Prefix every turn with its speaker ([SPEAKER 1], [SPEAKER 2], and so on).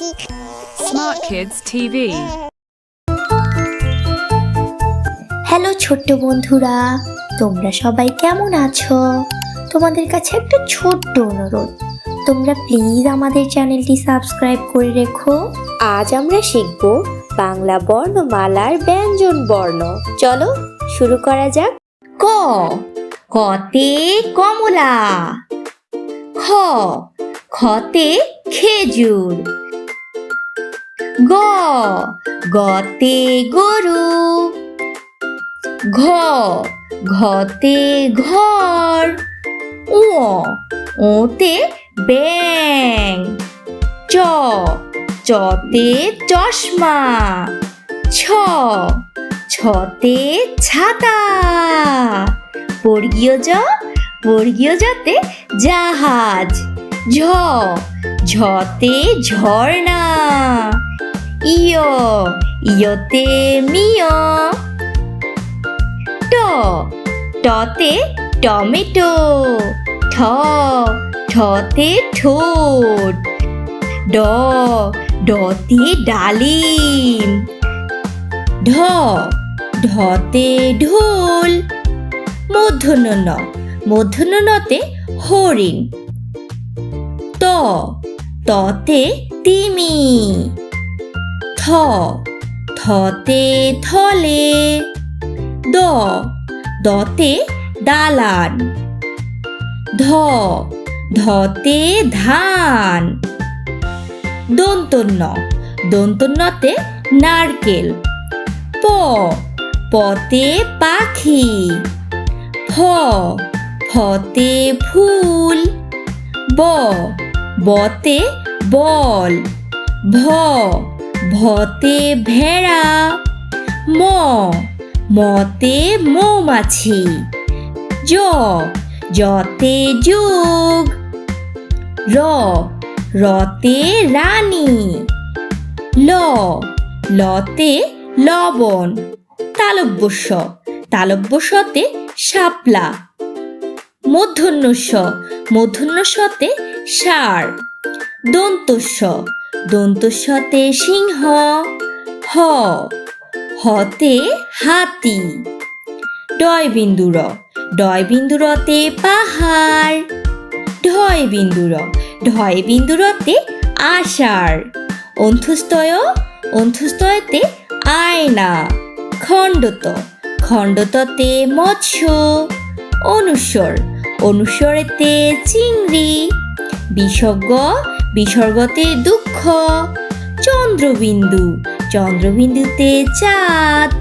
[SPEAKER 1] Smart Kids TV.
[SPEAKER 2] Hello ছোট্ট বন্ধুরা, তোমরা সবাই কেমন আছো? তোমাদের কাছে একটা ছোট্ট অনুরোধ, তোমরা প্লিজ আমাদের চ্যানেলটি সাবস্ক্রাইব করে রেখো। আজ আমরা শিখব বাংলা বর্ণমালার ব্যঞ্জন বর্ণ। চলো শুরু করা যাক। ক, কতে কমলা। খ, খতে খেজুর। গ, গতে গরু। ঘ, ঘতে ঘর। উ, ওতে ব্যাঙ। চ, চতে চশমা। ছ, ছতে ছাতা। বর্গীয় জ, বর্গীয় জতে জাহাজ। ঝ, ঝতে ঝর্ণা। ইয়, ইয়তে মিয়। ট, টতে টমেটো। ঠ, ঠতে ঠোঁট। ড, ডতে ডালিম। ঢ, ঢতে ঢোল। মূর্ধন্য ণ, মূর্ধন্য ণতে হরিণ। ত, ততে তিমি। থ, থতে থলে। দ, দতে দালান। ধ, ধতে ধান। দন্তন্য, দন্তন্যতে নারকেল। প, পতে পাখি। ফ, ফতে ফুল। ব, বতে বল। ভ, ভতে ভেড়া। ম, মতে মৌমাছি। জ, জতে যোগ। র, রতে রানী। ল, লতে লবণ। তালব্য শ, তালব্য শতে শাপলা। মূর্ধন্য ষ, মূর্ধন্য শতে ষাঁড়। দন্ত স, দন্ত সতে সিংহ। হ, হতে হাতি। ডয় বিন্দু র, ডয় বিন্দু রতে পাহাড়। ঢয় বিন্দু র, ঢয় বিন্দু রতে আষাঢ়। অন্ত্যুস্তয়, অন্ত্যুস্তয়তে আয়না। খণ্ডত, খণ্ডততে মৎস্য। অনুস্বর, অনুস্বরেতে চিংড়ি। বিসর্গ, বিসর্গতে দুঃখ। চন্দ্রবিন্দু, চন্দ্রবিন্দুতে চাঁদ।